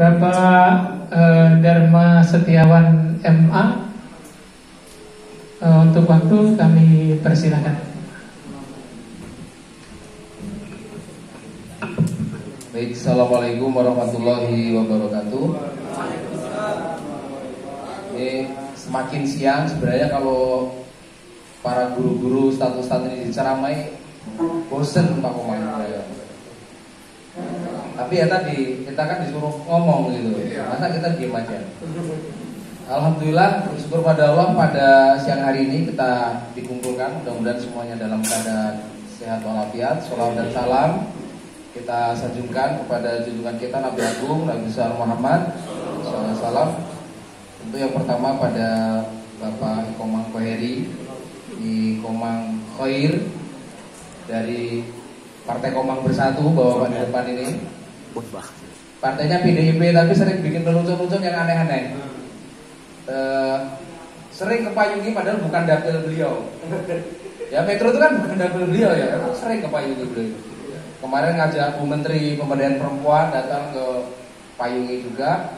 Bapak Dharma Setiawan MA, untuk waktu kami persilakan. Baik, assalamualaikum warahmatullahi wabarakatuh. Ini semakin siang sebenarnya kalau para guru-guru status-status ini diceramai bosen Pak Komang. Tapi ya tadi kita kan disuruh ngomong gitu, masa kita diem aja. Alhamdulillah, bersyukur pada Allah pada siang hari ini kita dikumpulkan. Mudah-mudahan semuanya dalam keadaan sehat walafiat. Sholawat dan salam kita sanjungkan kepada junjungan kita Nabi Agung Nabi besar Muhammad SAW. Tentu yang pertama pada Bapak Ikomang Koheri di Komang Khair dari Partai Komang Bersatu, bawa di depan ini. Partainya PDIP tapi sering bikin lelucon-lelucon yang aneh-aneh. Sering kepayungi padahal bukan dapil beliau. Ya Petro itu kan bukan dapil beliau ya, sering kepayungi beliau. Kemarin ngajak Bu Menteri Pemberdayaan Perempuan datang ke Payungi juga.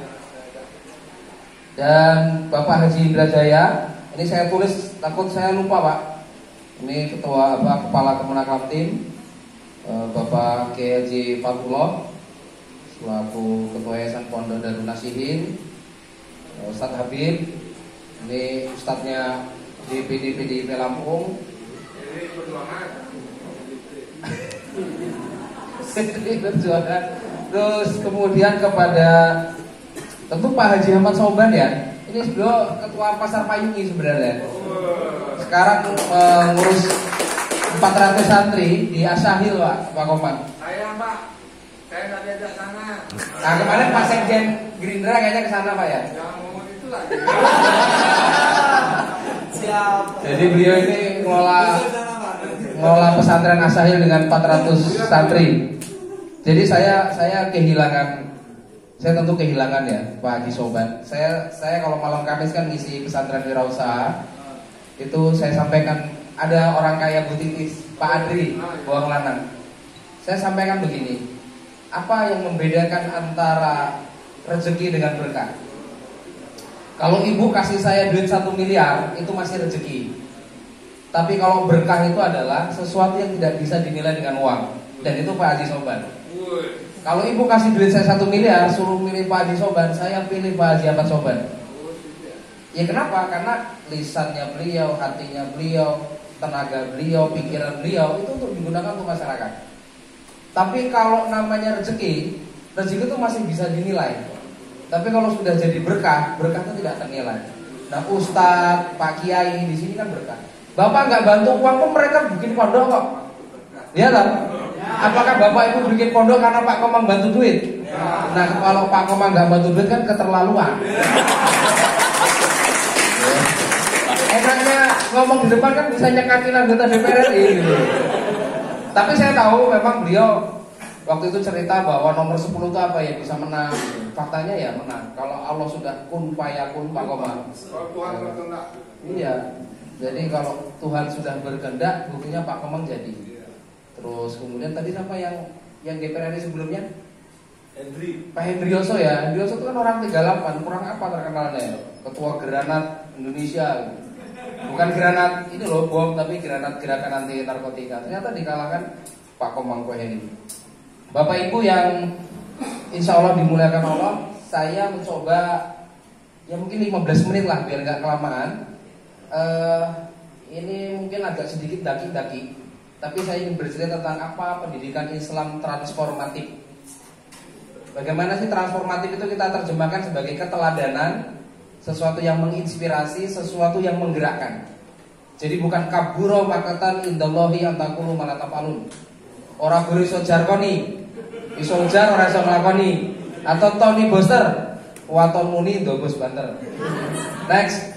Dan Bapak Haji Indra Jaya, ini saya tulis takut saya lupa Pak. Ini Kepala Kemenakam Tim, Bapak Kiai Haji Fatullah selaku Ketua Yayasan Pondok Darun Nasihin, Ustadz Habib, ini Ustadznya DPD Lampung. Perjuangan. Terus kemudian kepada tentu Pak Haji Ahmad Soban ya. Ini beliau ketua Pasar Payungi sebenarnya. Sekarang ngurus 400 santri di Asyahil Pak Komang. Saya Pak, saya nggak diajak sana. Nah kemarin Pak Sekjen Gerindra kayaknya ke sana Pak ya. Jangan ngomong itu lagi. Siap. Jadi beliau ini ngelola pesantren Asyahil dengan 400 santri. Jadi saya tentu kehilangan ya Pak Haji Soban. Saya kalau malam Kamis kan ngisi pesantren wirausaha. Itu saya sampaikan ada orang kaya Bu Titis, Pak Adri, Buang Lanang. Saya sampaikan begini, apa yang membedakan antara rezeki dengan berkah? Kalau ibu kasih saya duit 1 miliar, itu masih rezeki. Tapi kalau berkah itu adalah sesuatu yang tidak bisa dinilai dengan uang. Dan itu Pak Haji Soban. Kalau ibu kasih duit saya 1 miliar, suruh milih Pak Haji Soban, saya pilih Pak Haji Ahmad Soban. Ya kenapa? Karena lisannya beliau, hatinya beliau, tenaga beliau, pikiran beliau itu untuk digunakan untuk masyarakat. Tapi kalau namanya rezeki itu masih bisa dinilai. Tapi kalau sudah jadi berkah itu tidak ternilai. Nah Ustadz, Pak Kiai di sini kan berkah. Bapak nggak bantu uang pun mereka bikin pondok kok. Iya kan? Apakah Bapak Ibu bikin pondok karena Pak Komang bantu duit? Nah kalau Pak Komang nggak bantu duit kan keterlaluan. Enaknya ngomong di depan kan bisa nyekakin anggota DPR RI gitu. Tapi saya tahu memang beliau waktu itu cerita bahwa nomor 10 itu apa ya bisa menang. Faktanya ya menang. Kalau Allah sudah kun fayakun Pak Komang. Kalau Tuhan berkehendak. Iya. Jadi kalau Tuhan sudah berkehendak, buktinya Pak Komang jadi. Terus kemudian tadi siapa yang DPR RI sebelumnya? Pak Hendrioso ya. Hendrioso itu kan orang 38, kurang apa terkenalnya? Ketua Granat Indonesia. Bukan granat ini loh bom, tapi granat gerakan anti narkotika. Ternyata dikalahkan Pak Komang Koheri. Bapak Ibu yang insya Allah dimuliakan Allah, saya mencoba ya mungkin 15 menit lah biar nggak kelamaan. Ini mungkin agak sedikit daki-daki, tapi saya ingin bercerita tentang apa pendidikan Islam transformatif. Bagaimana sih transformatif itu kita terjemahkan sebagai keteladanan, sesuatu yang menginspirasi, sesuatu yang menggerakkan. Jadi bukan kaburo makatan indallahi antaqulu malatafalun. Ora guru iso jarkoni, iso jar ora iso nglakoni. Atau Tony Boster, waton muni ndobos banter. Next.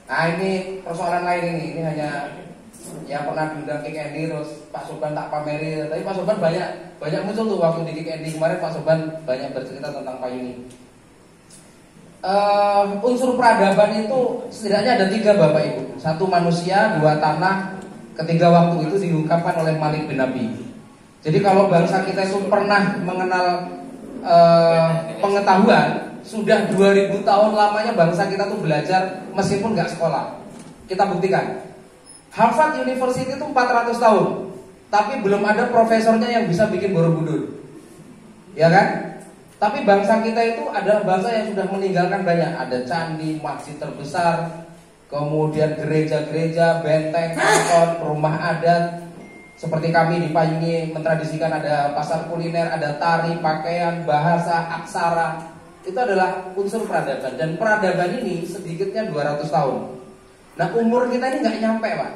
Nah ini persoalan lain ini hanya yang pernah diundang Kick Andy terus Pak Soban tak pameri. Tapi Pak Soban banyak muncul tuh waktu di Kick Andy kemarin. Pak Soban banyak bercerita tentang payuni. Unsur peradaban itu setidaknya ada 3 Bapak Ibu. 1 manusia, 2 tanah, ketiga waktu itu diungkapkan oleh Malik bin Nabi. Jadi kalau bangsa kita itu pernah mengenal pengetahuan, sudah 2000 tahun lamanya bangsa kita tuh belajar meskipun nggak sekolah. Kita buktikan. Harvard University itu 400 tahun, tapi belum ada profesornya yang bisa bikin Borobudur. Ya kan? Tapi bangsa kita itu adalah bangsa yang sudah meninggalkan banyak. Ada candi, masjid terbesar, kemudian gereja-gereja, benteng, kantor, rumah adat. Seperti kami di Payungi mentradisikan ada pasar kuliner, ada tari, pakaian, bahasa, aksara. Itu adalah unsur peradaban. Dan peradaban ini sedikitnya 200 tahun. Nah umur kita ini nggak nyampe Pak.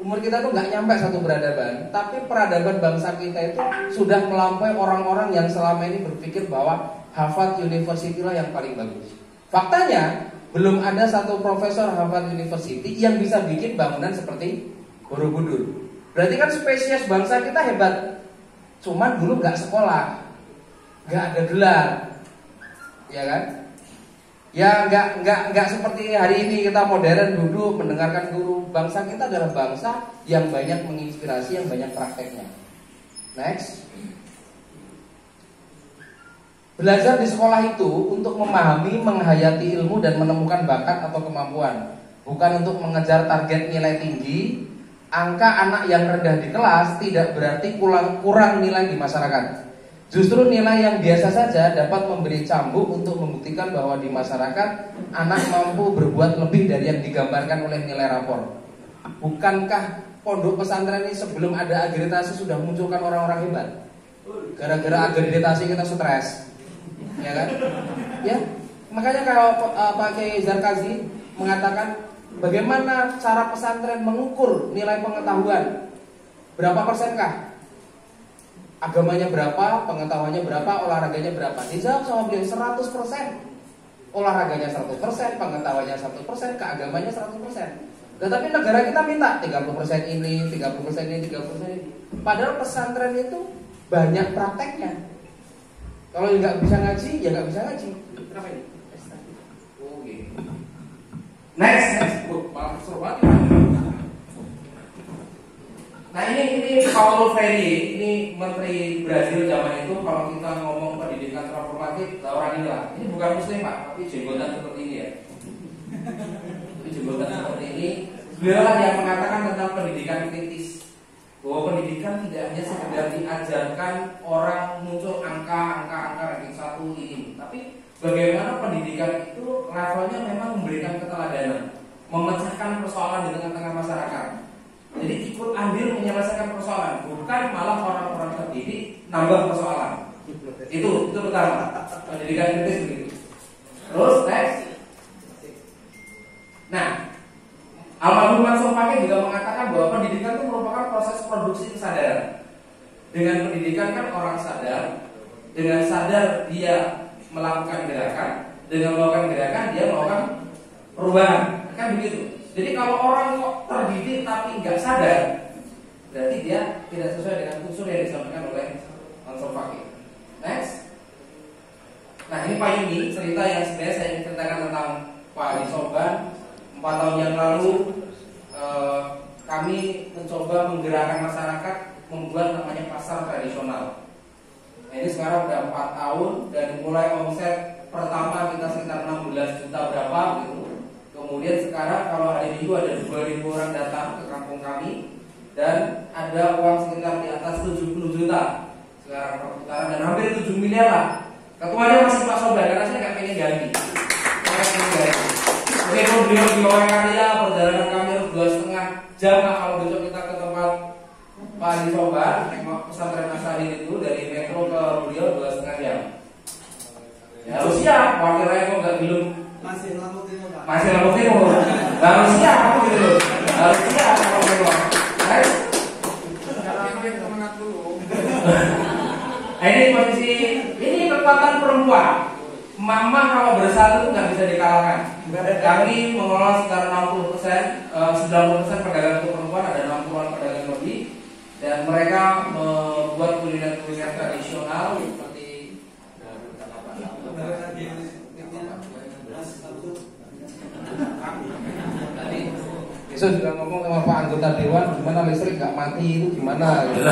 Umur kita tuh nggak nyampe satu peradaban. Tapi peradaban bangsa kita itu sudah melampaui orang-orang yang selama ini berpikir bahwa Harvard University lah yang paling bagus. Faktanya belum ada satu profesor Harvard University yang bisa bikin bangunan seperti Borobudur. Berarti kan spesies bangsa kita hebat. Cuman dulu nggak sekolah, nggak ada gelar, ya kan? Ya nggak seperti hari ini kita modern duduk mendengarkan guru. Bangsa kita adalah bangsa yang banyak menginspirasi, yang banyak prakteknya. Next. Belajar di sekolah itu untuk memahami, menghayati ilmu dan menemukan bakat atau kemampuan, bukan untuk mengejar target nilai tinggi. Angka anak yang rendah di kelas tidak berarti kurang nilai di masyarakat. Justru nilai yang biasa saja dapat memberi cambuk untuk membuktikan bahwa di masyarakat anak mampu berbuat lebih dari yang digambarkan oleh nilai rapor. Bukankah pondok pesantren ini sebelum ada agreditasi sudah munculkan orang-orang hebat? Gara-gara agreditasi kita stres, ya kan? Ya, makanya kalau Pak Kiai Zarkazi mengatakan bagaimana cara pesantren mengukur nilai pengetahuan? Berapa persenkah? Agamanya berapa, pengetahuannya berapa, olahraganya berapa? Dijawab sama beliau 100%. Olahraganya 100%, pengetahuannya 100%, keagamanya 100%. Tetapi negara kita minta 30% ini, 30% ini, 30% ini. Padahal pesantren itu banyak prakteknya. Kalau nggak bisa ngaji, ya nggak bisa ngaji. Kenapa ini? Oke. Next. Malah seru banget. Nah ini Paulo Freire, ini Menteri Brazil zaman itu. Kalau kita ngomong pendidikan transformatif, orang inilah. Ini bukan muslim Pak, tapi jenggotan seperti ini ya. Tapi jenggotan seperti ini. Beliau lah yang mengatakan tentang pendidikan kritis, bahwa pendidikan tidak hanya sekedar diajarkan orang muncul angka ranking 1 ini, tapi bagaimana pendidikan itu levelnya memang memberikan keteladanan, memecahkan persoalan di tengah-tengah masyarakat. Jadi ikut andil menyelesaikan persoalan, bukan malah orang-orang terdidik nambah persoalan. Itu pertama. Pendidikan kritis begitu. Terus next. Nah, Almarhum Mansur Fakih juga mengatakan bahwa pendidikan itu merupakan proses produksi kesadaran. Dengan pendidikan kan orang sadar, dengan sadar dia melakukan gerakan, dengan melakukan gerakan dia melakukan perubahan. Kan begitu. Jadi kalau orang kok terdidik tapi nggak sadar, berarti dia tidak sesuai dengan unsur yang disampaikan oleh Mansur Fakih. Next. Nah ini Pak Yuni, cerita yang sebenarnya saya ingin ceritakan tentang Pak Haji Soban. 4 tahun yang lalu kami mencoba menggerakkan masyarakat membuat namanya pasar tradisional. Nah ini sekarang udah 4 tahun dan mulai omset pertama kita sekitar 16 juta berapa gitu. Kemudian sekarang kalau hari Minggu ada 2.000 orang datang ke kampung kami dan ada uang sekitar di atas 70 juta sekarang perputaran dan hampir 7 miliar lah. Ketuanya masih Pak Soban karena saya nggak pengen ganti. Oke, kalau beliau di karya perjalanan kami harus 2,5 jam kalau besok kita ke tempat Pak Haji Soban, tengok pesantren Asari itu dari metro ke beliau 2,5 jam. Ya harus siap, wakil rakyat kok nggak belum masih lampu timur, harus siap aku gitu loh, harus siap kalau belum. Nah ini posisi, ini kekuatan perempuan. Mama kalau bersatu nggak bisa dikalahkan. Kami mengelola sekitar 60%, 90% pedagang itu perempuan, ada 60-an pedagang lebih, dan mereka membuat kuliner-kuliner tradisional seperti tadi. Besok juga ngomong sama Pak anggota dewan, gimana listrik nggak mati itu gimana? Gitu.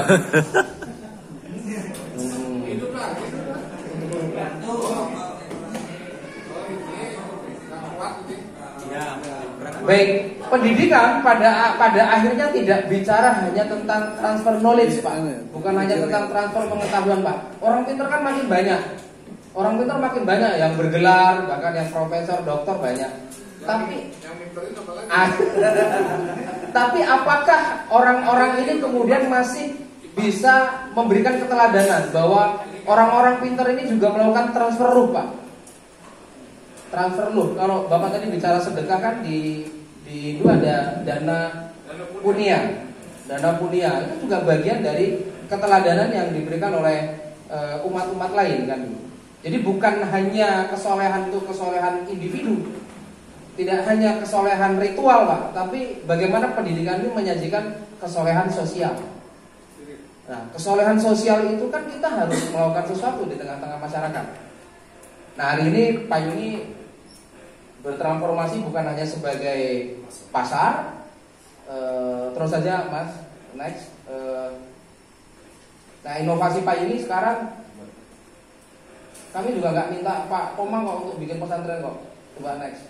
Baik, pendidikan pada akhirnya tidak bicara hanya tentang transfer knowledge, Pak. Bukan hanya tentang transfer pengetahuan, Pak. Orang pintar kan makin banyak. Orang pintar makin banyak yang bergelar, bahkan yang profesor, doktor banyak. Tapi yang minterin apa lagi? tapi apakah orang-orang ini kemudian masih bisa memberikan keteladanan bahwa orang-orang pintar ini juga melakukan transfer ruh, Pak? Transfer ruh. Kalau Bapak tadi bicara sedekah kan di itu ada dana punya. Dana punya itu juga bagian dari keteladanan yang diberikan oleh umat-umat lain kan. Jadi bukan hanya kesolehan itu kesolehan individu. Tidak hanya kesolehan ritual, Pak, tapi bagaimana pendidikan ini menyajikan kesolehan sosial. Nah, kesolehan sosial itu kan kita harus melakukan sesuatu di tengah-tengah masyarakat. Nah, hari ini Pak Yuni bertransformasi bukan hanya sebagai pasar. Terus saja, Mas, next. Nah, inovasi Pak Yuni sekarang kami juga nggak minta Pak Komang kok untuk bikin pesantren kok. Coba next.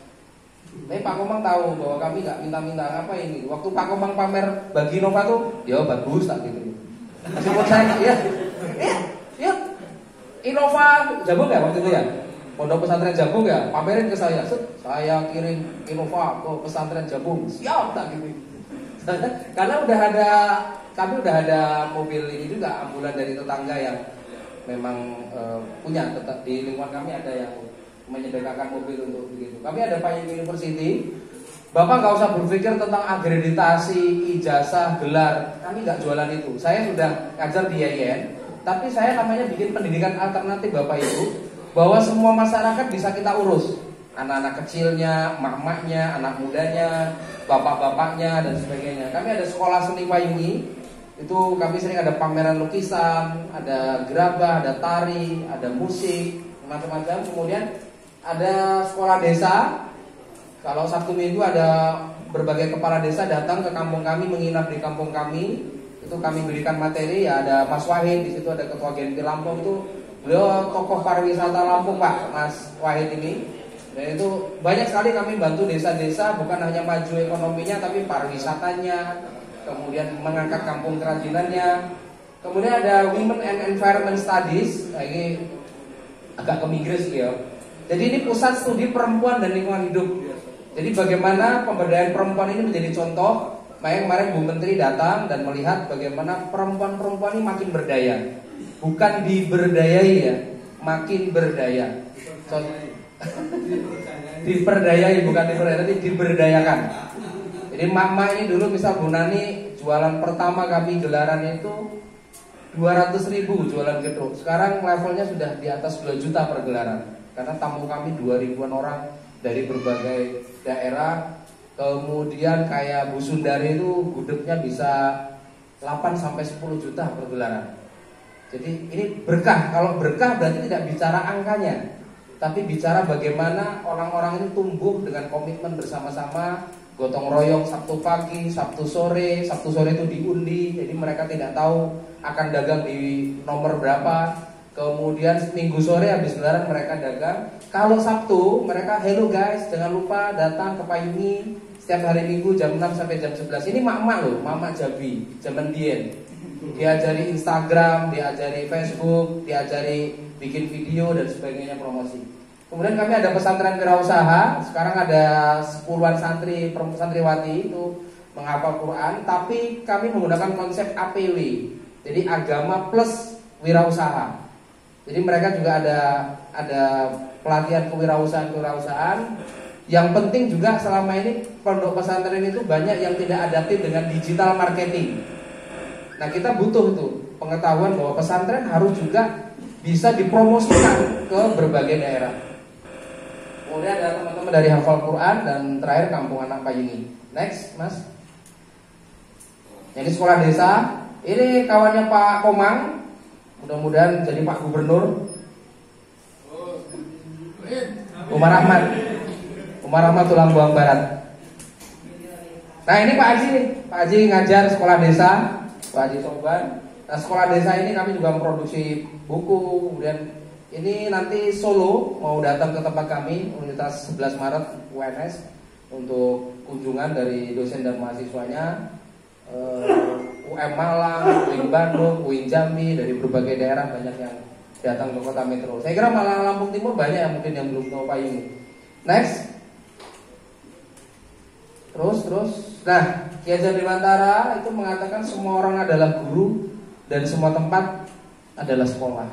Tapi Pak Komang tahu bahwa kami nggak minta-minta apa ini. Waktu Pak Komang pamer bagi Innova tuh, ya bagus tak gitu. Meskipun saya, ya, Innova Jabung ya waktu itu ya. Pondok pesantren Jabung ya, pamerin ke saya. Saya kirim Innova ke pesantren Jabung. Siap tak gitu. Karena kami udah ada mobil ini juga, ambulan dari tetangga yang memang punya. Tetap di lingkungan kami ada yang menyediakan mobil untuk begitu. Kami ada Payung University. Bapak nggak usah berpikir tentang akreditasi, ijazah, gelar. Kami nggak jualan itu. Saya sudah ngajar di IAIN, tapi saya namanya bikin pendidikan alternatif, Bapak Ibu, bahwa semua masyarakat bisa kita urus. Anak-anak kecilnya, emak-emaknya, anak mudanya, bapak-bapaknya dan sebagainya. Kami ada sekolah seni payungi. Itu kami sering ada pameran lukisan, ada gerabah, ada tari, ada musik, macam-macam. Kemudian ada sekolah desa. Kalau Sabtu Minggu ada berbagai kepala desa datang ke kampung kami, menginap di kampung kami. Itu kami berikan materi, ya ada Mas Wahid, di situ ada Ketua Genpi Lampung, itu beliau tokoh pariwisata Lampung, Pak, Mas Wahid ini. Dan itu banyak sekali kami bantu desa-desa, bukan hanya maju ekonominya tapi pariwisatanya, kemudian mengangkat kampung kerajinannya. Kemudian ada Women and Environment Studies, nah, ini agak ke Inggris ya. Jadi ini pusat studi perempuan dan lingkungan hidup. Jadi bagaimana pemberdayaan perempuan ini menjadi contoh. Makanya kemarin Bu Menteri datang dan melihat bagaimana perempuan-perempuan ini makin berdaya. Bukan diberdayai ya, makin berdaya. Diperdayai, bukan diberdayai, tapi diberdayakan. Jadi mak-mak ini dulu misal Bu Nani jualan pertama kami gelaran itu 200.000 jualan gedung. Sekarang levelnya sudah di atas 2 juta per gelaran. Karena tamu kami 2.000-an orang dari berbagai daerah. Kemudian kayak Bu Sundari itu gudegnya bisa 8-10 juta per gelaran. Jadi ini berkah. Kalau berkah berarti tidak bicara angkanya, tapi bicara bagaimana orang-orang ini tumbuh dengan komitmen bersama-sama, gotong royong Sabtu pagi, Sabtu sore itu diundi. Jadi mereka tidak tahu akan dagang di nomor berapa. Kemudian Minggu sore habis gelaran mereka dagang. Kalau Sabtu mereka, hello guys, jangan lupa datang ke Payungi setiap hari Minggu jam 6 sampai jam 11. Ini mak-mak loh, mak-mak Jabi, zaman dien. Diajari Instagram, diajari Facebook, diajari bikin video dan sebagainya, promosi. Kemudian kami ada pesantren wirausaha. Sekarang ada 10-an santri, santriwati itu menghafal Quran, tapi kami menggunakan konsep APW. Jadi agama plus wirausaha. Jadi mereka juga ada pelatihan kewirausahaan. Yang penting juga selama ini pondok pesantren itu banyak yang tidak adaptif dengan digital marketing. Nah, kita butuh itu pengetahuan bahwa pesantren harus juga bisa dipromosikan ke berbagai daerah. Kemudian ada teman-teman dari hafal Quran dan terakhir kampung anak Payungi. Next, Mas. Ini sekolah desa. Ini kawannya Pak Komang. Mudah-mudahan jadi Pak Gubernur. Umar Ahmad Tulang Buang Barat. Nah, ini Pak Haji nih. Pak Haji ngajar sekolah desa, Pak Haji Soban. Nah, sekolah desa ini kami juga memproduksi buku. Kemudian ini nanti Solo mau datang ke tempat kami, Universitas 11 Maret UNS. untuk kunjungan dari dosen dan mahasiswanya, UM Malang, UIN Bandung, UIN Jambi, dari berbagai daerah banyak yang datang ke kota metro. Saya kira Malang Lampung Timur banyak yang mungkin yang belum tahu payung. Next. Terus. Nah, Ki Hajar Dewantara itu mengatakan semua orang adalah guru dan semua tempat adalah sekolah.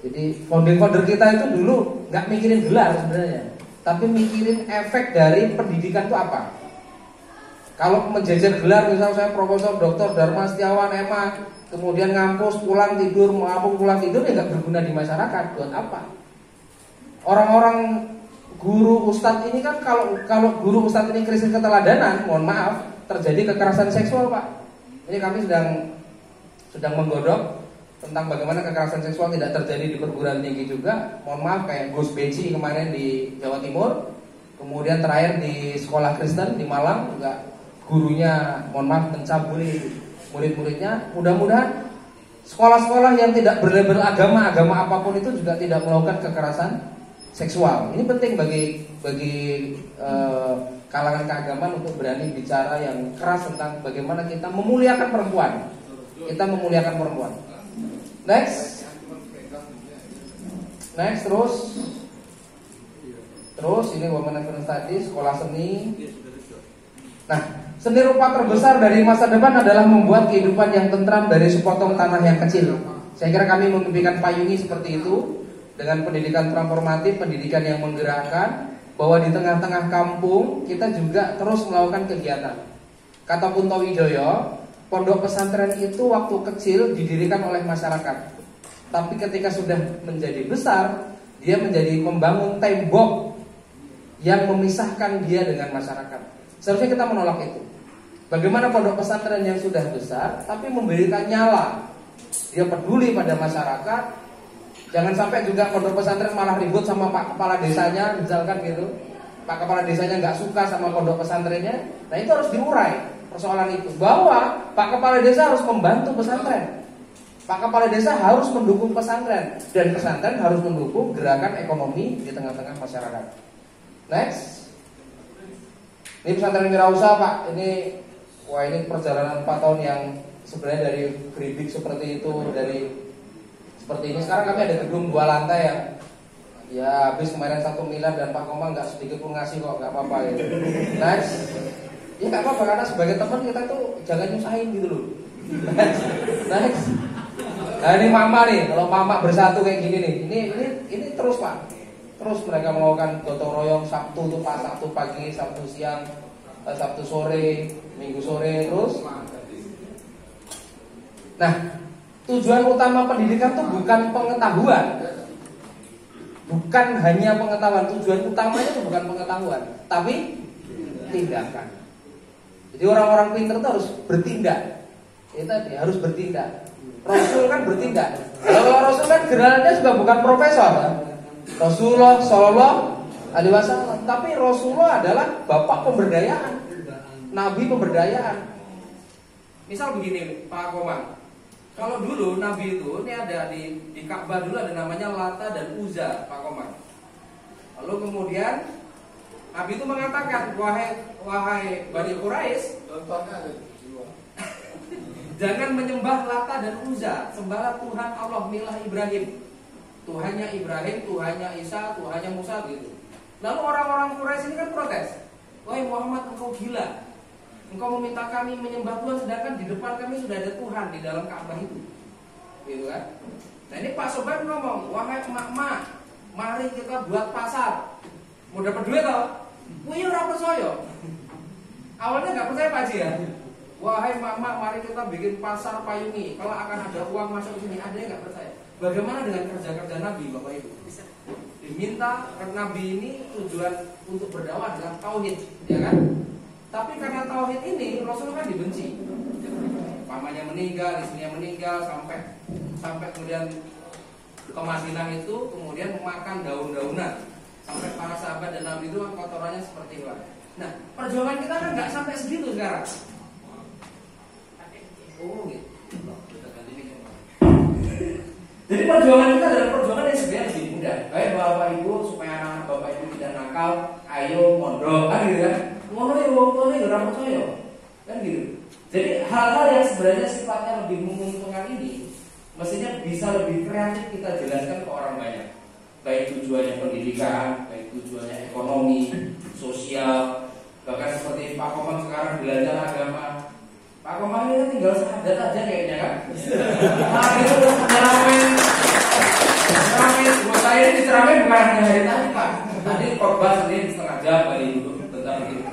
Jadi founder kita itu dulu nggak mikirin gelar sebenarnya, tapi mikirin efek dari pendidikan itu apa. Kalau menjajar gelar, misalnya saya Profesor Dr. Dharma Setiawan MA, kemudian ngampus pulang tidur, mau pulang tidur, ya nggak berguna di masyarakat. Buat apa? Orang-orang guru ustadz ini kan kalau guru ustadz ini krisis keteladanan, mohon maaf, terjadi kekerasan seksual, Pak. Ini kami sedang menggodok tentang bagaimana kekerasan seksual tidak terjadi di perguruan tinggi juga. Mohon maaf, kayak Gus Beci kemarin di Jawa Timur, kemudian terakhir di sekolah Kristen di Malang juga gurunya, mohon maaf, mencabuli murid-muridnya. Mudah-mudahan sekolah-sekolah yang tidak berlabel agama apapun itu juga tidak melakukan kekerasan seksual. Ini penting bagi kalangan keagamaan untuk berani bicara yang keras tentang bagaimana kita memuliakan perempuan. Kita memuliakan perempuan. Next, terus ini Women and Studies, sekolah seni. Nah, seni rupa terbesar dari masa depan adalah membuat kehidupan yang tentram dari sepotong tanah yang kecil. Saya kira kami memimpikan payungi seperti itu, dengan pendidikan transformatif, pendidikan yang menggerakkan, bahwa di tengah-tengah kampung kita juga terus melakukan kegiatan. Kata Kunto Wijoyo, pondok pesantren itu waktu kecil didirikan oleh masyarakat, tapi ketika sudah menjadi besar, dia menjadi membangun tembok yang memisahkan dia dengan masyarakat. Seharusnya kita menolak itu. Bagaimana pondok pesantren yang sudah besar tapi memberikan nyala, dia peduli pada masyarakat. Jangan sampai juga pondok pesantren malah ribut sama Pak Kepala Desanya, misalkan gitu. Pak Kepala Desanya nggak suka sama pondok pesantrennya. Nah, itu harus diurai persoalan itu, bahwa Pak Kepala Desa harus membantu pesantren, Pak Kepala Desa harus mendukung pesantren, dan pesantren harus mendukung gerakan ekonomi di tengah-tengah masyarakat. Next, ini pesantren Wirausaha, Pak. Ini perjalanan 4 tahun yang sebenarnya dari geribik seperti itu, dari seperti ini. Sekarang kami ada gedung 2 lantai yang ya habis kemarin 1 miliar, dan Pak Komang nggak sedikit pun ngasih kok, nggak apa-apa gitu. Next. Ya nggak apa-apa, karena sebagai teman kita tuh jangan nyusahin gitu loh. Next. Nah, ini mama nih, kalau mama bersatu kayak gini nih, ini terus Pak. Terus mereka melakukan gotong royong Sabtu tuh Pak, Sabtu pagi, Sabtu siang, Sabtu sore, Minggu sore, terus. Nah, tujuan utama pendidikan tuh bukan pengetahuan, bukan hanya pengetahuan. Tujuan utamanya tuh bukan pengetahuan, tapi tindakan. Jadi orang-orang pintar itu harus bertindak. Itu tadi harus bertindak. Rasul kan bertindak. Kalau Rasul kan gelarnya juga bukan profesor, Rasulullah Shallallahu Alaihi Wasallam. Tapi Rasulullah adalah bapak pemberdayaan, nabi pemberdayaan. Misal begini Pak Komang, kalau dulu nabi itu, ini ada di Ka'bah dulu ada namanya Lata dan Uzza, Pak Komang. Lalu kemudian Nabi itu mengatakan, wahai Bani Quraisy, jangan menyembah Lata dan Uzza, sembahlah Tuhan Allah milah Ibrahim. Tuhannya Ibrahim, Tuhannya Isa, Tuhannya Musa gitu. Lalu orang-orang Quraisy ini kan protes, wahai Muhammad, engkau gila. Engkau meminta kami menyembah Tuhan, sedangkan di depan kami sudah ada Tuhan di dalam Ka'bah itu. Gitu kan? Nah, ini Pak Sobat ngomong, wahai emak-emak, mari kita buat pasar. Mau dapat duit toh? Wih, ora percaya. Awalnya nggak percaya Pak Haji ya. Wahai mama, mari kita bikin pasar payungi. Kalau akan ada uang masuk ke sini, ada yang nggak percaya. Bagaimana dengan kerja-kerja Nabi, Bapak Ibu? Diminta Nabi ini tujuan untuk berdakwah adalah tauhid, ya kan? Tapi karena tauhid ini Rasul kan dibenci. Pamannya meninggal, istrinya meninggal, sampai kemudian ke Madinah itu kemudian memakan daun-daunan. Sampai para sahabat dan Nabi itu kotorannya seperti itu. Nah, perjuangan kita kan nggak sampai segitu sekarang. Oh gitu. Jadi perjuangan kita adalah perjuangan yang sebenarnya lebih mudah. Baik Bapak Ibu, supaya anak Bapak Ibu tidak nakal, ayo mondok kan gitu kan. Ngono ya wong tuane ya ora percaya. Kan gitu. Jadi hal-hal yang sebenarnya sifatnya lebih menguntungkan ini mestinya bisa lebih kreatif kita jelaskan ke orang banyak. Baik tujuannya pendidikan, baik tujuannya ekonomi, sosial, bahkan seperti Pak Komang sekarang belajar agama. Pak Komang ini kan tinggal syahadat aja kayaknya kan. Nah itu ceramah buat saya ini ceramah bukan hanya hari tadi Pak. Tadi khotbah sendiri setengah jam kali itu tentang itu.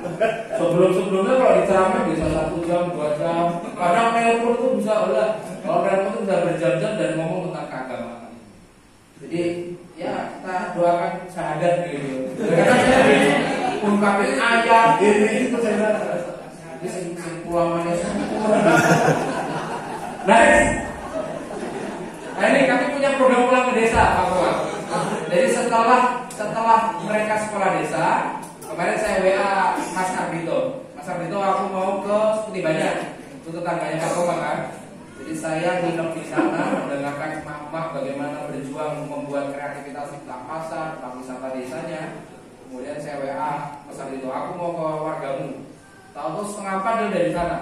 Sebelumnya kalau diceramah bisa 1 jam, 2 jam. Kadang telepon itu bisa kalau telepon itu bisa berjam-jam dan ngomong tentang keagamaan. Jadi ya kita doakan syahadat gitu. Karena saya ungkapin ayat itu saya pulangannya nah ini kami punya program pulang ke desa Pak Kawan. Jadi setelah mereka sekolah desa, kemarin saya WA Mas Ardito. Mas Ardito aku mau ke Seperti Banyak, itu tetangganya Pak Kawan kan. Jadi saya nginep di sana mendengarkan emak-emak bagaimana berjuang membuat kreativitas tentang pasar, tentang wisata desanya. Kemudian saya WA Mas Ardito, aku mau ke wargamu. Tahu setengah 4 dia udah di sana.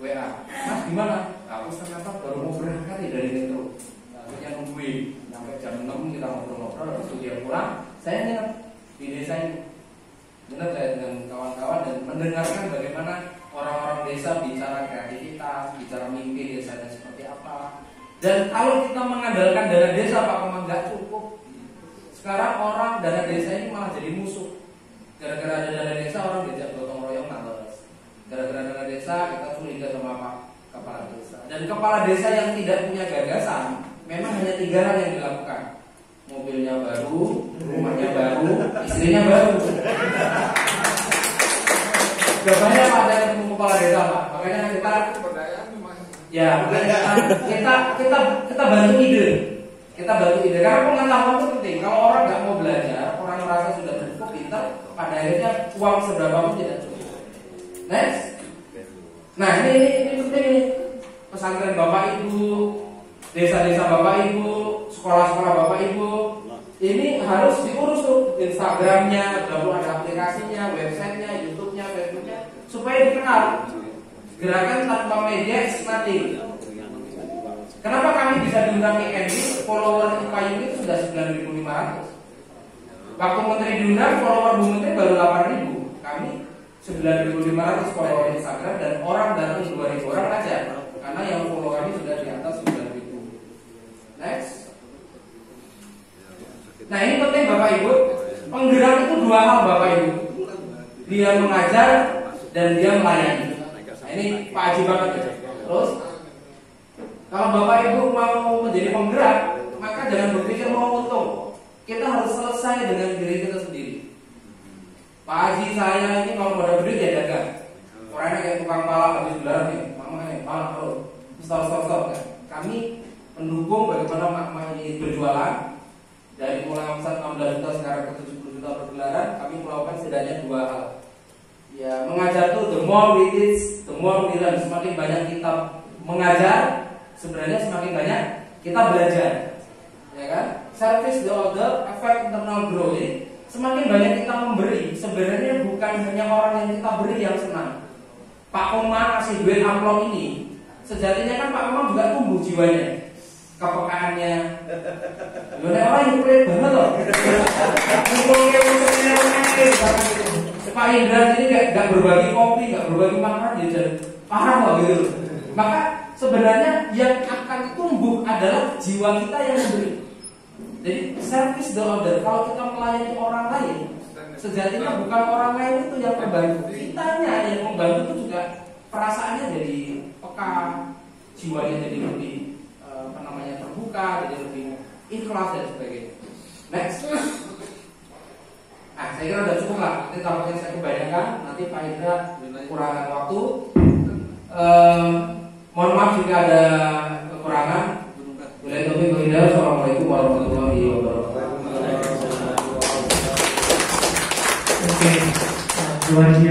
WA, Mas gimana? Aku setengah 4 baru mau berangkat dari metro. Akhirnya nungguin sampai jam 6 kita ngobrol-ngobrol. Habis itu dia pulang. Saya nginep di desa ini. Nginep saya dengan kawan-kawan dan mendengarkan bagaimana orang-orang desa bicara kreativitas, bicara mimpi desanya seperti apa. Dan kalau kita mengandalkan dana desa Pak Komang nggak cukup. Sekarang orang dana desa ini malah jadi musuh. Gara-gara ada dana desa orang diajak gotong royong males. Gara-gara dana desa kita curiga sama Pak Kepala Desa. Dan Kepala Desa yang tidak punya gagasan, memang hanya 3 hal yang dilakukan. Mobilnya baru, rumahnya baru, istrinya baru. Jawabannya Pak ada ketemu Kepala Desa Pak. Makanya kita ya kita bantu ide. Kita bantu ide karena pengetahuan itu penting. Kalau orang nggak mau belajar, orang merasa sudah cukup pintar, pada akhirnya uang seberapa pun tidak cukup. Next. Nah ini penting nih. Pesantren Bapak Ibu, desa-desa Bapak Ibu, sekolah-sekolah Bapak Ibu, ini harus diurus tuh Instagramnya, lalu ada aplikasinya, websitenya, YouTube-nya, Facebook-nya, supaya dikenal. Gerakan tanpa media is nothing. Kenapa kami bisa diundang ke Kendi? Follower Payung itu sudah 9.500. Waktu Menteri diundang, follower Bu Menteri baru 8.000. Kami 9.500 follower Instagram dan orang datang 2.000 orang aja. Karena yang follow kami sudah di atas 9.000. Next. Nah ini penting Bapak Ibu. Penggerak itu 2 hal Bapak Ibu. Dia mengajar dan dia melayani. Nah ini Pak Haji banget ya. Terus kalau Bapak Ibu mau menjadi penggerak, maka jangan berpikir mau untung. Kita harus selesai dengan diri kita sendiri. Pak Haji saya ini kalau mau ada duit ya dagang. Orangnya kayak tukang pala habis gelaran nih. Mama nih, pala stop. Kami mendukung bagaimana mak-mak ini berjualan. Dari mulai omset 16 juta sekarang ke 70 juta per gelaran, kami melakukan setidaknya 2 hal. Ya, mengajar tuh the more we teach, the more we learn. Semakin banyak kita mengajar, sebenarnya semakin banyak kita belajar. Ya kan? Service the order, effect internal growth. Semakin banyak kita memberi, sebenarnya bukan hanya orang yang kita beri yang senang. Pak Komang kasih duit amplop ini, sejatinya kan Pak Komang juga tumbuh jiwanya, kepekaannya. Bener orang yang pelit banget loh. Pak Indra ini gak berbagi kopi, gak berbagi makanan, jadi parah loh gitu. Maka sebenarnya yang akan tumbuh adalah jiwa kita yang memberi. Jadi service the order. Kalau kita melayani orang lain, sejatinya bukan orang lain itu yang membantu, kitanya yang membantu itu juga perasaannya jadi peka, jiwanya jadi lebih terbuka, jadi lebih ikhlas dan sebagainya. Next. Nah, saya kira sudah cukup lah. Nanti tampaknya saya kebanyakan. Nanti Pak Indra kekurangan waktu. Mohon maaf jika ada kekurangan. Assalamualaikum warahmatullahi wabarakatuh. Oke, luar biasa.